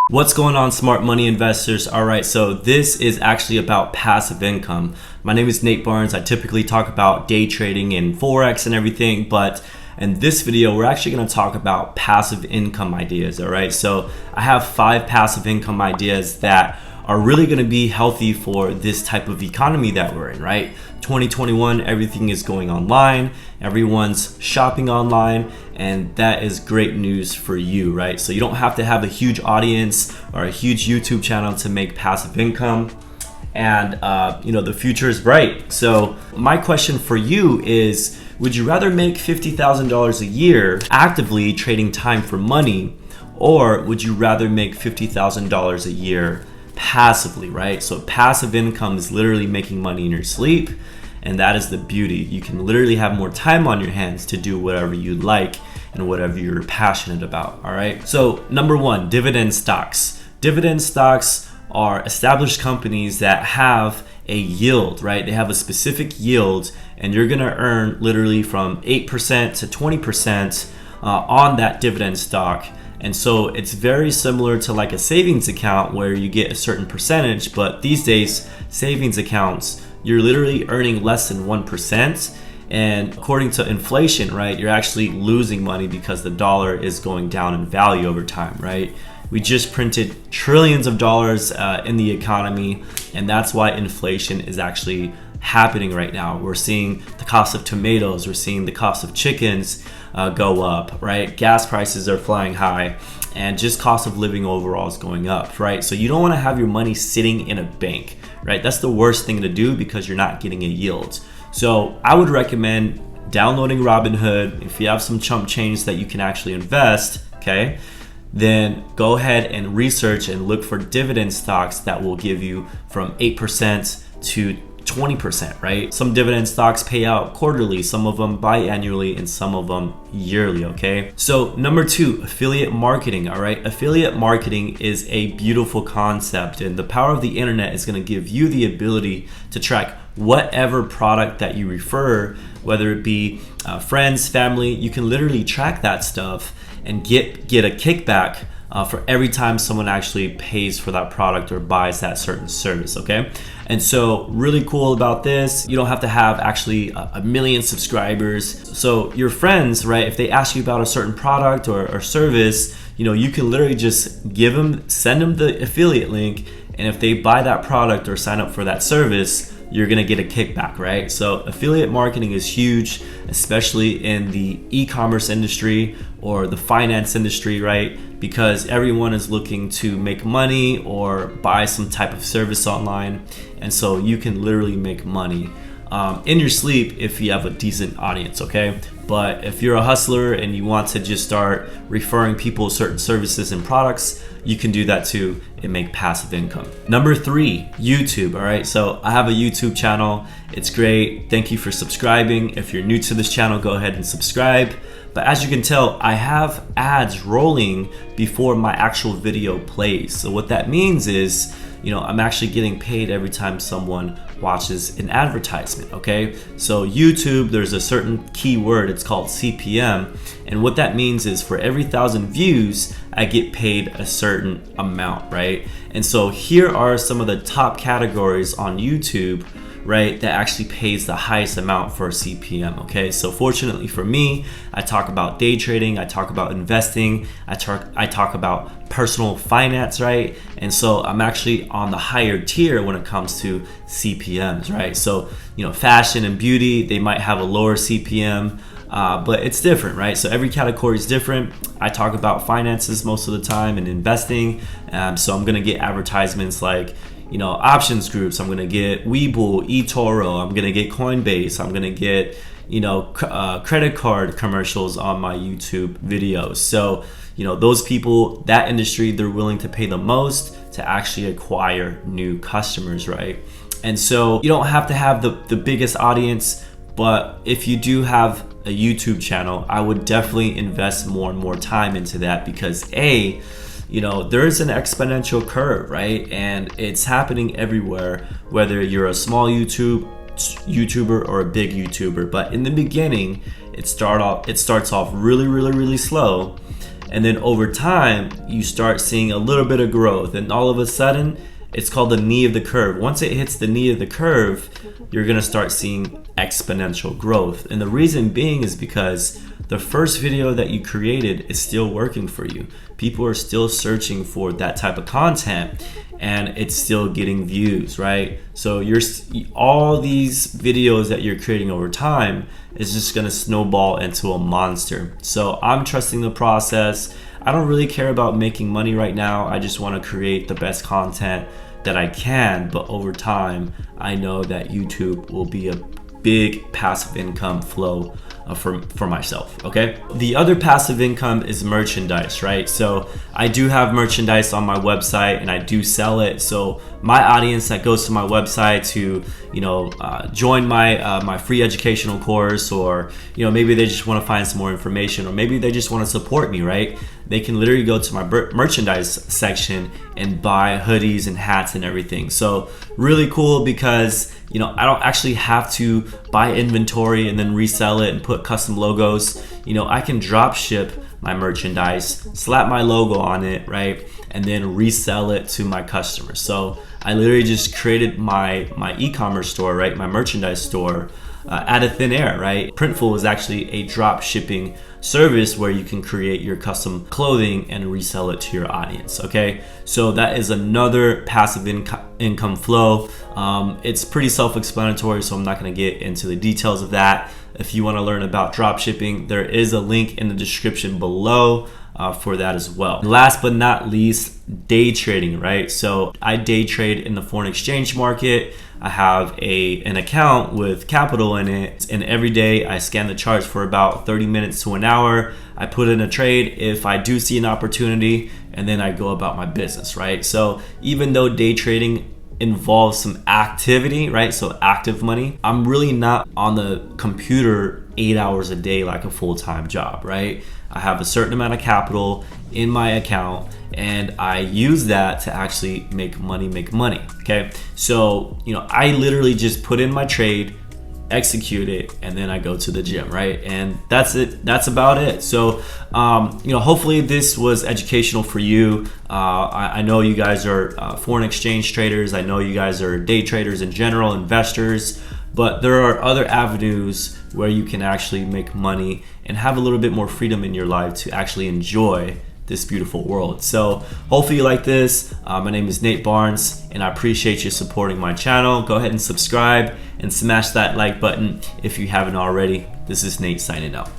What's going on, smart money investors? All right, so this is actually about passive income. My name is Nate Barnes. I typically talk about day trading and Forex and everything, but in this video, we're actually going to talk about passive income ideas. All right, so I have 5 passive income ideas that are really going to be healthy for this type of economy that we're in, right? 2021, everything is going online, everyone's shopping online, and that is great news for you, right? So you don't have to have a huge audience or a huge YouTube channel to make passive income, and the future is bright. So my question for you is, would you rather make $50,000 a year actively trading time for money, or would you rather make $50,000 a year passively, right? So passive income is literally making money in your sleep, and that is the beauty. You can literally have more time on your hands to do whatever you like and whatever you're passionate about. All right, so number 1, dividend stocks. Dividend stocks are established companies that have a yield, right? They have a specific yield, and you're gonna earn literally from 8% to 20% on that dividend stock. And so it's very similar to like a savings account where you get a certain percentage, but these days savings accounts, you're literally earning less than 1%. And according to inflation, right, you're actually losing money because the dollar is going down in value over time, right? We just printed trillions of dollars in the economy, and that's why inflation is actually happening right now. We're seeing the cost of tomatoes, we're seeing the cost of chickens go up, right? Gas prices are flying high, and just cost of living overall is going up, right? So you don't want to have your money sitting in a bank, right? That's the worst thing to do because you're not getting a yield. So I would recommend downloading Robinhood. If you have some chump change that you can actually invest, okay, then go ahead and research and look for dividend stocks that will give you from 8% to 20%, right? Some dividend stocks pay out quarterly, some of them biannually, and some of them yearly, okay? So number 2, affiliate marketing, all right? Affiliate marketing is a beautiful concept, and the power of the internet is gonna give you the ability to track whatever product that you refer, whether it be friends, family. You can literally track that stuff and get a kickback for every time someone actually pays for that product or buys that certain service, okay? And so really cool about this, you don't have to have actually a million subscribers. So your friends, right, if they ask you about a certain product or service, you can literally just send them the affiliate link, and if they buy that product or sign up for that service, you're gonna get a kickback, right? So affiliate marketing is huge, especially in the e-commerce industry or the finance industry, right? Because everyone is looking to make money or buy some type of service online, and so you can literally make money in your sleep if you have a decent audience, okay? But if you're a hustler and you want to just start referring people certain services and products, you can do that too and make passive income. Number 3, YouTube, all right? So I have a YouTube channel. It's great. Thank you for subscribing. If you're new to this channel, go ahead and subscribe. But as you can tell, I have ads rolling before my actual video plays. So what that means is, I'm actually getting paid every time someone watches an advertisement, okay? So YouTube, there's a certain keyword, it's called CPM, and what that means is for every 1,000 views, I get paid a certain amount, right? And so here are some of the top categories on YouTube, right, that actually pays the highest amount for CPM, okay? So fortunately for me, I talk about day trading, I talk about investing, I talk about personal finance, right? And so I'm actually on the higher tier when it comes to CPMs, right? So, fashion and beauty, they might have a lower CPM, but it's different, right? So every category is different. I talk about finances most of the time and investing, so I'm gonna get advertisements like, options groups. I'm gonna get Webull, eToro. I'm gonna get Coinbase. I'm gonna get, credit card commercials on my YouTube videos. So, those people, that industry, they're willing to pay the most to actually acquire new customers, right? And so you don't have to have the biggest audience, but if you do have a YouTube channel, I would definitely invest more and more time into that because there's an exponential curve, right? And it's happening everywhere, whether you're a small YouTuber or a big YouTuber. But in the beginning, it starts off really, really, really slow. And then over time, you start seeing a little bit of growth, and all of a sudden, it's called the knee of the curve. Once it hits the knee of the curve, you're gonna start seeing exponential growth. And the reason being is because the first video that you created is still working for you. People are still searching for that type of content, and it's still getting views, right? So all these videos that you're creating over time is just gonna snowball into a monster. So I'm trusting the process. I don't really care about making money right now. I just wanna create the best content that I can, but over time, I know that YouTube will be a big passive income flow for myself, okay? The other passive income is merchandise, right? So I do have merchandise on my website and I do sell it. So my audience that goes to my website to, join my free educational course, or, maybe they just want to find some more information, or maybe they just want to support me, right? They can literally go to my merchandise section and buy hoodies and hats and everything. So really cool because, I don't actually have to buy inventory and then resell it and put custom logos. I can drop ship my merchandise, slap my logo on it, right? And then resell it to my customers. So I literally just created my e-commerce store, right? My merchandise store out of thin air, right? Printful is actually a drop shipping service where you can create your custom clothing and resell it to your audience, okay? So that is another passive income flow. It's pretty self-explanatory, so I'm not gonna get into the details of that. If you wanna learn about drop shipping, there is a link in the description below for that as well. Last but not least, day trading, right? So I day trade in the foreign exchange market. I have an account with capital in it, and every day I scan the charts for about 30 minutes to an hour. I put in a trade if I do see an opportunity, and then I go about my business, right? So even though day trading involves some activity, right? So active money, I'm really not on the computer 8 hours a day like a full-time job, right? I have a certain amount of capital in my account, and I use that to actually make money, okay? So, I literally just put in my trade, execute it, and then I go to the gym, right? And that's it. That's about it. So, hopefully this was educational for you. I know you guys are foreign exchange traders. I know you guys are day traders in general, investors, but there are other avenues where you can actually make money and have a little bit more freedom in your life to actually enjoy this beautiful world. So hopefully you like this. My name is Nate Barnes, and I appreciate you supporting my channel. Go ahead and subscribe and smash that like button if you haven't already. This is Nate signing out.